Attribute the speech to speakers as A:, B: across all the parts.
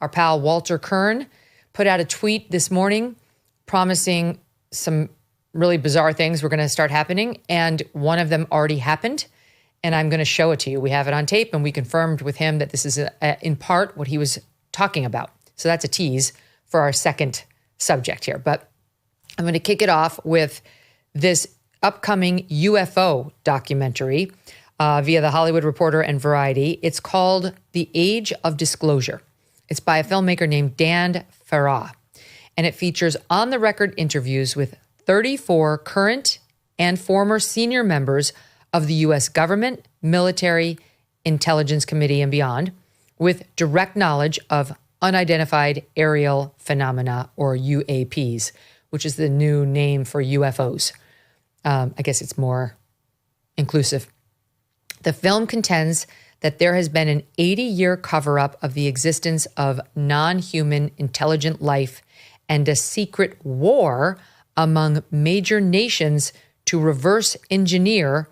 A: Our pal Walter Kirn put out a tweet this morning promising some really bizarre things were going to start happening, and one of them already happened, and I'm going to show it to you. We have it on tape, and we confirmed with him that this is in part what he was talking about. So that's a tease for our second subject here. But I'm going to kick it off with this upcoming UFO documentary via The Hollywood Reporter and Variety. It's called The Age of Disclosure. It's by a filmmaker named Dan Farah, and it features on-the-record interviews with 34 current and former senior members of the U.S. government, military, intelligence committee, and beyond, with direct knowledge of unidentified aerial phenomena, or UAPs, which is the new name for UFOs. I guess it's more inclusive. The film contends that there has been an 80-year cover-up of the existence of non-human intelligent life and a secret war among major nations to reverse engineer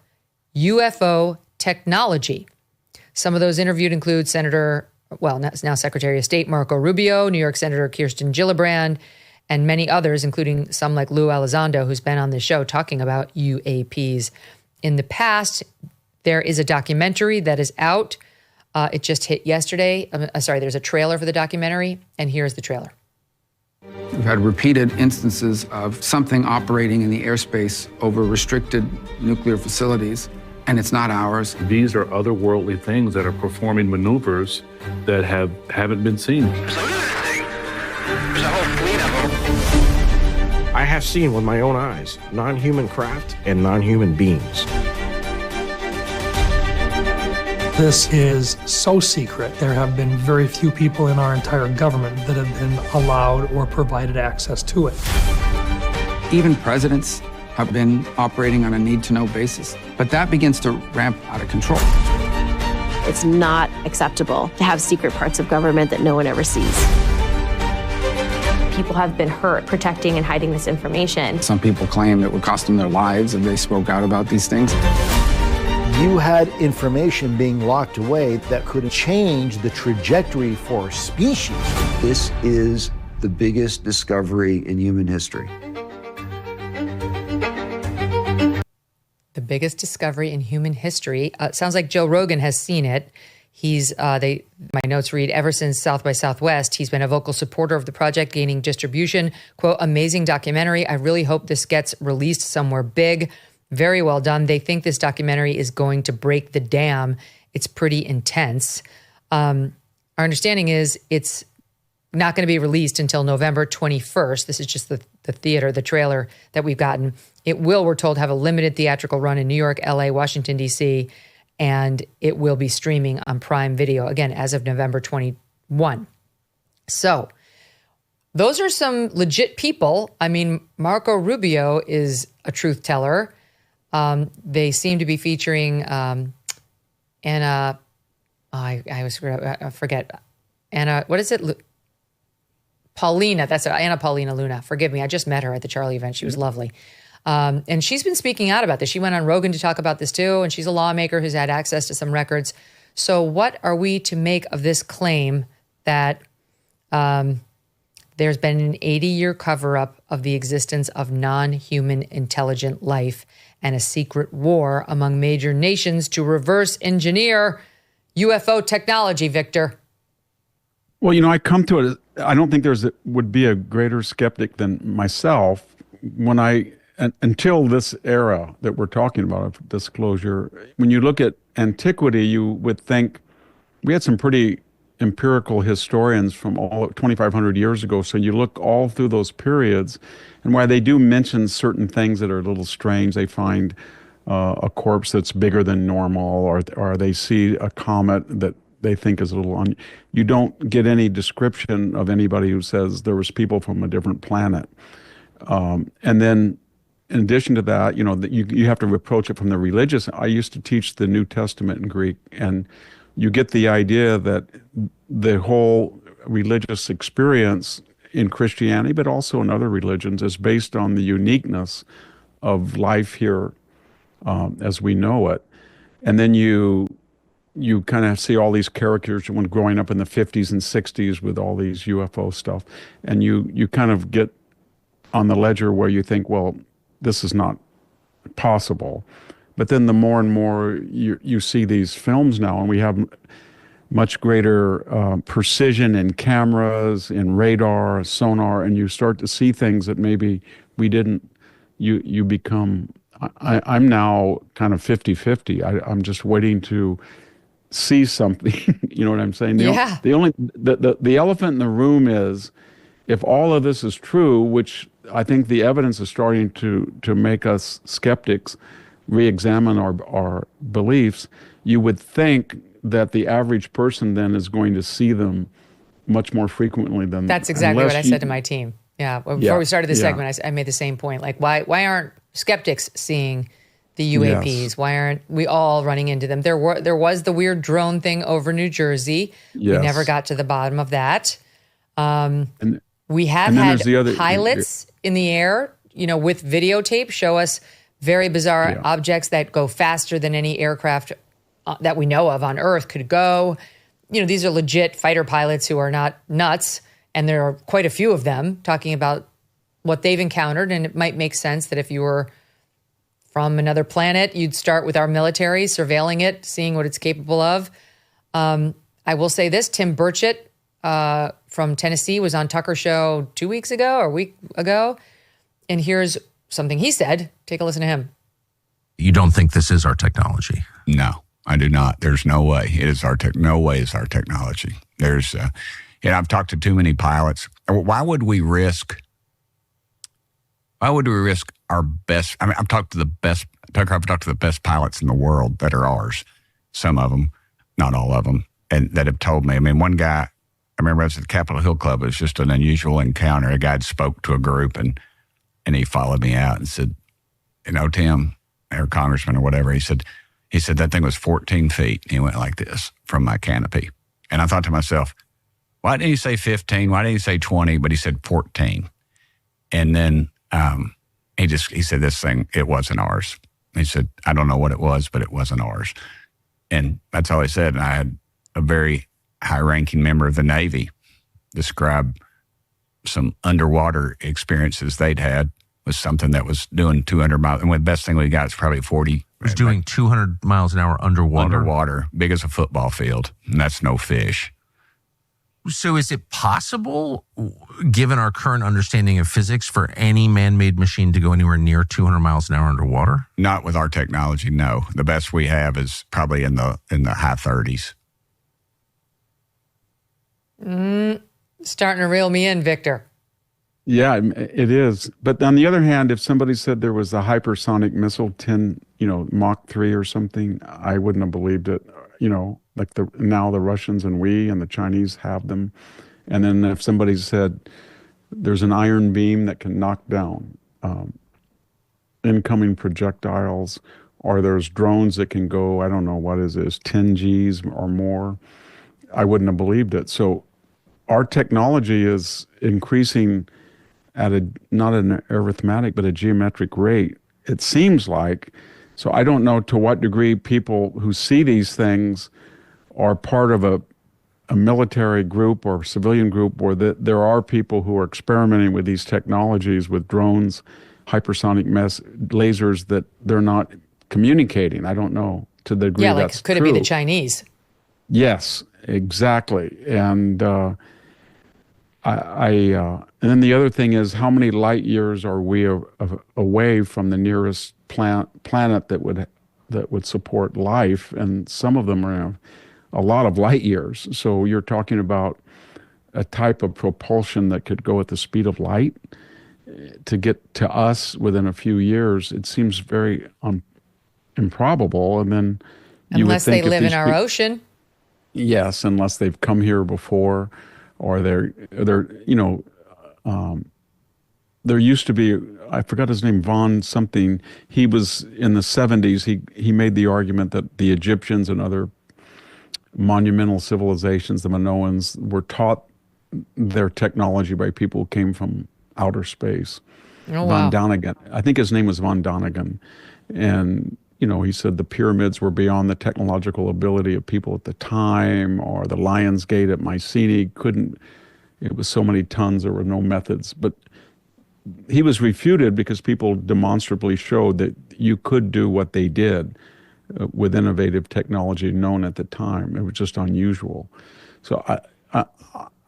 A: UFO technology. Some of those interviewed include now Secretary of State Marco Rubio, New York Senator Kirsten Gillibrand, and many others, including some like Lou Elizondo, who's been on the show talking about UAPs. In the past, there is a documentary that is out. It just hit yesterday. There's a trailer for the documentary, and here's the trailer.
B: We've had repeated instances of something operating in the airspace over restricted nuclear facilities, and it's not ours.
C: These are otherworldly things that are performing maneuvers that haven't been seen.
D: There's a whole fleet of them.
E: I have seen with my own eyes non-human craft and non-human beings.
F: This is so secret. There have been very few people in our entire government that have been allowed or provided access to it.
B: Even presidents have been operating on a need-to-know basis, but that begins to ramp out of control.
G: It's not acceptable to have secret parts of government that no one ever sees. People have been hurt protecting and hiding this information.
B: Some people claim it would cost them their lives if they spoke out about these things.
H: You had information being locked away that could change the trajectory for species.
I: This is the biggest discovery in human history.
A: The biggest discovery in human history. Sounds like Joe Rogan has seen it. My notes read, ever since South by Southwest, he's been a vocal supporter of the project gaining distribution. Quote, amazing documentary. I really hope this gets released somewhere big. Very well done. They think this documentary is going to break the dam. It's pretty intense. Our understanding is it's not going to be released until November 21st. This is just the trailer that we've gotten. It will, we're told, have a limited theatrical run in New York, LA, Washington, D.C., and it will be streaming on Prime Video, again, as of November 21. So those are some legit people. I mean, Marco Rubio is a truth teller. They seem to be featuring Anna. I forget. Anna, what is it? Paulina. That's it. Anna Paulina Luna. Forgive me. I just met her at the Charlie event. She was lovely. And she's been speaking out about this. She went on Rogan to talk about this too. And she's a lawmaker who's had access to some records. So what are we to make of this claim that there's been an 80-year cover-up of the existence of non-human intelligent life and a secret war among major nations to reverse engineer UFO technology, Victor?
J: Well, I come to it, I don't think would be a greater skeptic than myself until this era that we're talking about of disclosure. When you look at antiquity, you would think we had some pretty empirical historians from all 2,500 years ago. So you look all through those periods, and while they do mention certain things that are a little strange, they find a corpse that's bigger than normal, or they see a comet that they think is a little you don't get any description of anybody who says there was people from a different planet. And then in addition to that, you have to approach it from the religious. I used to teach the New Testament in Greek, and you get the idea that the whole religious experience in Christianity, but also in other religions, is based on the uniqueness of life here as we know it. And then you you kind of see all these characters when growing up in the 50s and 60s with all these UFO stuff. And you kind of get on the ledger where you think, well, this is not possible. But then the more and more you see these films now, and we have much greater precision in cameras, in radar, sonar, and you start to see things that maybe we didn't. You become. I'm now kind of 50-50. I'm just waiting to see something. You know what I'm saying?
A: Yeah.
J: The elephant in the room is, if all of this is true, which I think the evidence is starting to make us skeptics re-examine our beliefs, you would think that the average person then is going to see them much more frequently than.
A: That's exactly what I said to my team. Yeah, before we started the segment, I made the same point. Like, why aren't skeptics seeing the UAPs? Yes. Why aren't we all running into them? There was the weird drone thing over New Jersey. Yes. We never got to the bottom of that. We have had pilots in the air, with videotape show us very bizarre objects that go faster than any aircraft that we know of on Earth could go. These are legit fighter pilots who are not nuts, and there are quite a few of them talking about what they've encountered. And it might make sense that if you were from another planet, you'd start with our military, surveilling it, seeing what it's capable of. I will say this, Tim Burchett from Tennessee was on Tucker Show 2 weeks ago or a week ago. And here's something he said. Take a listen to him.
K: You don't think this is our technology?
L: No, I do not. There's no way. It is our no way is our technology. There's, I've talked to too many pilots. Why would we risk our best? I mean, I've talked to the best, Tucker, I've talked to the best pilots in the world that are ours. Some of them, not all of them, and that have told me. I mean, one guy, I remember I was at the Capitol Hill Club. It was just an unusual encounter. A guy had spoke to a group and he followed me out and said, Tim, or congressman or whatever, he said, that thing was 14 feet. He went like this from my canopy. And I thought to myself, why didn't he say 15? Why didn't he say 20? But he said 14. And then he said, this thing, it wasn't ours. He said, I don't know what it was, but it wasn't ours. And that's all he said. And I had a very high-ranking member of the Navy describe some underwater experiences they'd had with something that was doing 200 miles. And the best thing we got is probably 40. It
K: was doing 200 miles an hour underwater?
L: Underwater, big as a football field. And that's no fish.
K: So is it possible, given our current understanding of physics, for any man-made machine to go anywhere near 200 miles an hour underwater?
L: Not with our technology, no. The best we have is probably in the high 30s.
A: Starting to reel me in, Victor.
J: Yeah, it is. But on the other hand, if somebody said there was a hypersonic missile 10, Mach 3 or something, I wouldn't have believed it. Like now the Russians and the Chinese have them. And then if somebody said there's an iron beam that can knock down incoming projectiles, or there's drones that can go, I don't know, what is this, 10 Gs or more, I wouldn't have believed it. So our technology is increasing at not an arithmetic, but a geometric rate, it seems like. So I don't know to what degree people who see these things are part of a military group or civilian group, or that there are people who are experimenting with these technologies with drones, hypersonic lasers, that they're not communicating. I don't know to the degree that's
A: could
J: true.
A: It be the Chinese?
J: Yes, exactly. And and then the other thing is, how many light years are we away from the nearest planet that would support life? And some of them are a lot of light years. So you're talking about a type of propulsion that could go at the speed of light to get to us within a few years. It seems very improbable. And then
A: unless they live in our ocean.
J: Yes, unless they've come here before, or they're there used to be, I forgot his name, Von something. He was in the 70s. He made the argument that the Egyptians and other monumental civilizations, the Minoans, were taught their technology by people who came from outer space.
A: Oh,
J: Von Däniken. I think his name was Von Däniken. And, he said the pyramids were beyond the technological ability of people at the time, or the Lion's Gate at Mycenae it was so many tons, there were no methods. But he was refuted because people demonstrably showed that you could do what they did with innovative technology known at the time. It was just unusual. So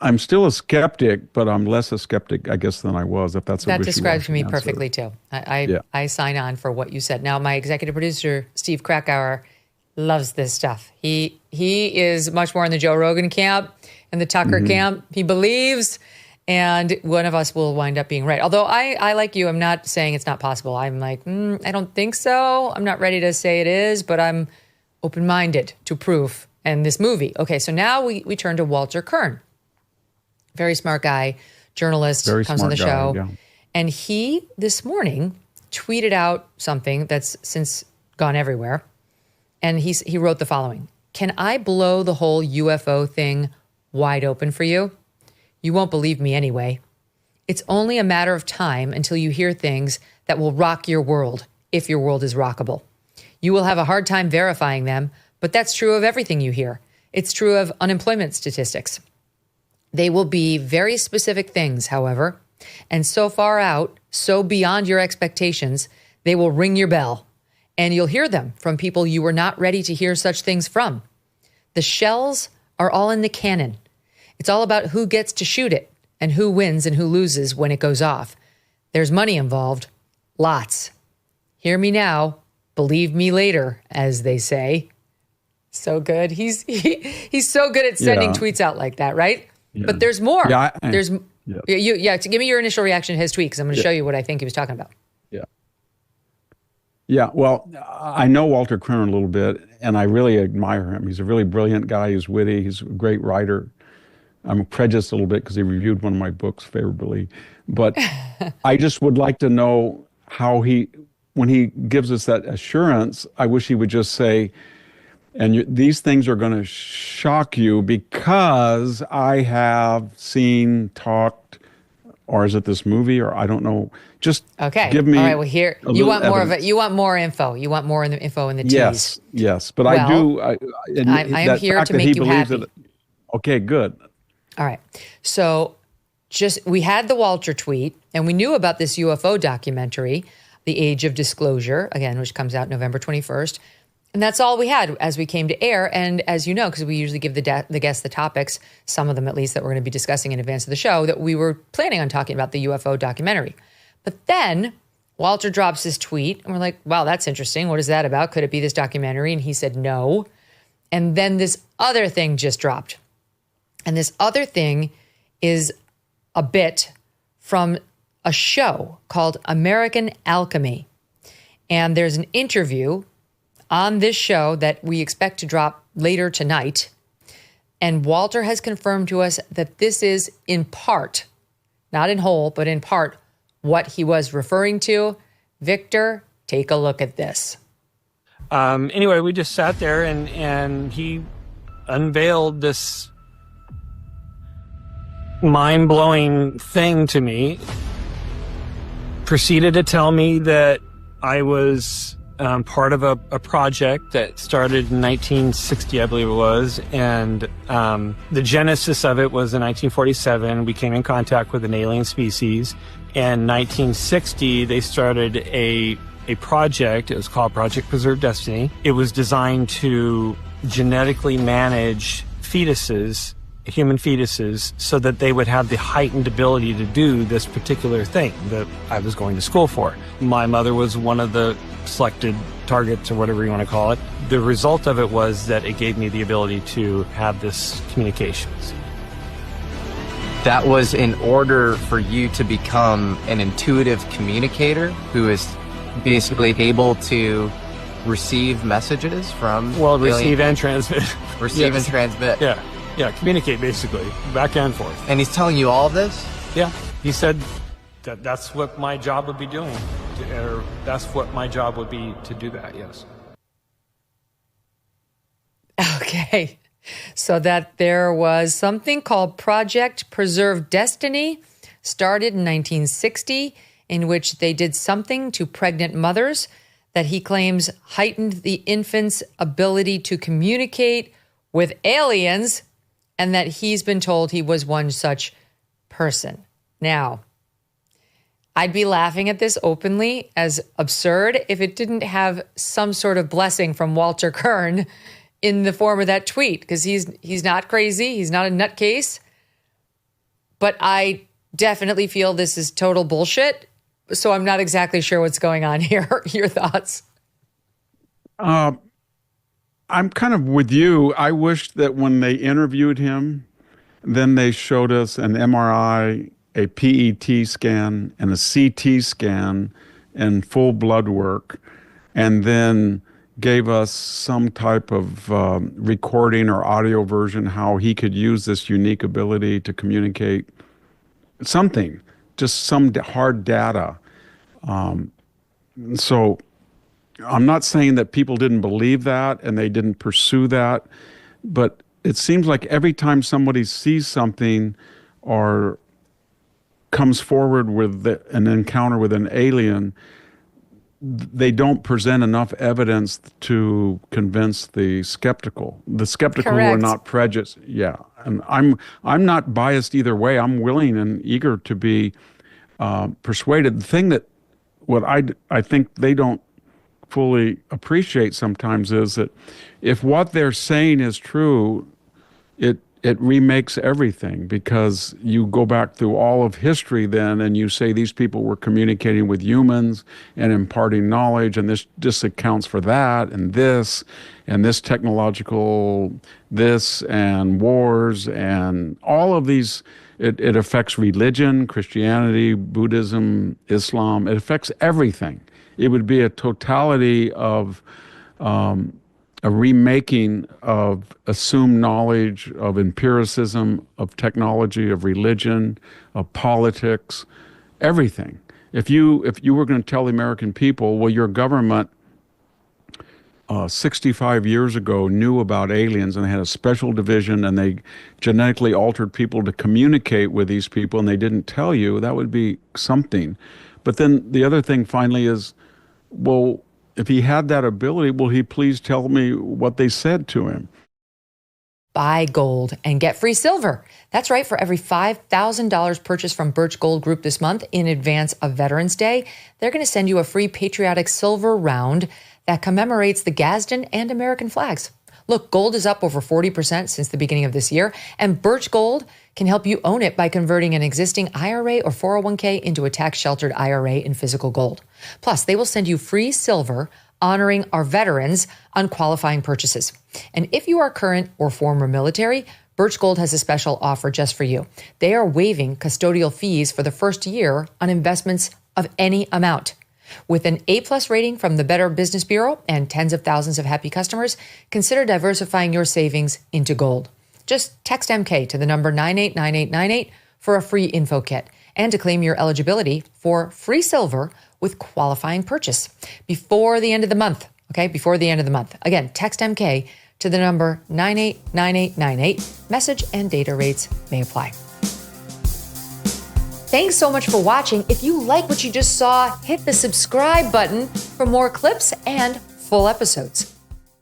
J: I'm still a skeptic, but I'm less a skeptic, I guess, than I was, if that's a
A: That
J: wishy-washy
A: describes me
J: answer.
A: perfectly, too. I sign on for what you said. Now, my executive producer, Steve Krakauer, loves this stuff. He is much more in the Joe Rogan camp and the Tucker camp. He believes, and one of us will wind up being right. Although I like you, I'm not saying it's not possible. I'm like, I don't think so. I'm not ready to say it is, but I'm open-minded to proof. And this movie. Okay, so now we turn to Walter Kirn. Very smart guy, journalist, comes on the show. Yeah. And he, this morning, tweeted out something that's since gone everywhere. And he wrote the following: "Can I blow the whole UFO thing wide open for you? You won't believe me anyway. It's only a matter of time until you hear things that will rock your world, if your world is rockable. You will have a hard time verifying them, but that's true of everything you hear. It's true of unemployment statistics. They will be very specific things, however, and so far out, so beyond your expectations, they will ring your bell, and you'll hear them from people you were not ready to hear such things from. The shells are all in the cannon. It's all about who gets to shoot it and who wins and who loses when it goes off. There's money involved. Lots. Hear me now, believe me later, as they say." So good. He's so good at sending tweets out like that, right? Yeah. But there's more. Yeah, give me your initial reaction to his tweet, because I'm going to show you what I think he was talking about.
J: Yeah, well, I know Walter Kirn a little bit, and I really admire him. He's a really brilliant guy. He's witty. He's a great writer. I'm prejudiced a little bit because he reviewed one of my books favorably. But I just would like to know how when he gives us that assurance, I wish he would just say, these things are going to shock you because I have seen, talked, or is it this movie, or I don't know. Just give me.
A: All right. Well, here you want more of it. You want more info. You want more info in the tease.
J: Yes. But I do.
A: I am here to make you happy.
J: Okay. Good.
A: All right. So, we had the Walter tweet, and we knew about this UFO documentary, The Age of Disclosure, again, which comes out November 21st. And that's all we had as we came to air. And as you know, because we usually give the guests the topics, some of them at least that we're going to be discussing in advance of the show, that we were planning on talking about the UFO documentary. But then Walter drops his tweet, and we're like, wow, that's interesting. What is that about? Could it be this documentary? And he said no. And then this other thing just dropped. And this other thing is a bit from a show called American Alchemy. And there's an interview on this show that we expect to drop later tonight. And Walter has confirmed to us that this is in part, not in whole, but in part, what he was referring to. Victor, take a look at this.
M: Anyway, we just sat there and he unveiled this mind-blowing thing to me. Proceeded to tell me that I was part of a project that started in 1960, I believe it was, and the genesis of it was in 1947. We came in contact with an alien species. In 1960, they started a project. It was called Project Preserve Destiny. It was designed to genetically manage fetuses, human fetuses, so that they would have the heightened ability to do this particular thing that I was going to school for. My mother was one of the selected targets, or whatever you want to call it. The result of it was that it gave me the ability to have this communications.
N: That was in order for you to become an intuitive communicator who is basically able to receive messages from...
M: Well, receive and transmit.
N: Receive and transmit.
M: Yeah, communicate basically, back and forth.
N: And he's telling you all of this?
M: Yeah, he said that that's what my job would be doing, or that's what my job would be to do that, yes.
A: Okay, so that there was something called Project Preserve Destiny, started in 1960, in which they did something to pregnant mothers that he claims heightened the infant's ability to communicate with aliens, and that he's been told he was one such person. Now, I'd be laughing at this openly as absurd if it didn't have some sort of blessing from Walter Kirn in the form of that tweet, because he's not crazy. He's not a nutcase. But I definitely feel this is total bullshit. So I'm not exactly sure what's going on here. Your thoughts?
J: I'm kind of with you. I wish that when they interviewed him, then they showed us an MRI, a PET scan, and a CT scan, and full blood work, and then gave us some type of recording or audio version how he could use this unique ability to communicate something, just some hard data. So I'm not saying that people didn't believe that and they didn't pursue that, but it seems like every time somebody sees something or comes forward with an encounter with an alien, they don't present enough evidence to convince the skeptical. The skeptical who are not prejudiced. Yeah, and I'm not biased either way. I'm willing and eager to be persuaded. The thing that what I think they don't fully appreciate sometimes is that if what they're saying is true, it remakes everything, because you go back through all of history then and you say these people were communicating with humans and imparting knowledge, and this accounts for that, and this technological this, and wars, and all of these. It affects religion, Christianity, Buddhism, Islam. It affects everything. It would be a totality of a remaking of assumed knowledge, of empiricism, of technology, of religion, of politics, everything. If you were going to tell the American people, well, your government 65 years ago knew about aliens and they had a special division and they genetically altered people to communicate with these people and they didn't tell you, that would be something. But then the other thing finally is, well, if he had that ability, will he please tell me what they said to him?
A: Buy gold and get free silver. That's right. For every $5,000 purchased from Birch Gold Group this month in advance of Veterans Day, they're going to send you a free patriotic silver round that commemorates the Gadsden and American flags. Look, gold is up over 40% since the beginning of this year, and Birch Gold can help you own it by converting an existing IRA or 401k into a tax-sheltered IRA in physical gold. Plus, they will send you free silver honoring our veterans on qualifying purchases. And if you are current or former military, Birch Gold has a special offer just for you. They are waiving custodial fees for the first year on investments of any amount. With an A+ rating from the Better Business Bureau and tens of thousands of happy customers, consider diversifying your savings into gold. Just text MK to the number 989898 for a free info kit and to claim your eligibility for free silver with qualifying purchase before the end of the month. Okay, before the end of the month. Again, text MK to the number 989898. Message and data rates may apply. Thanks so much for watching. If you like what you just saw, hit the subscribe button for more clips and full episodes.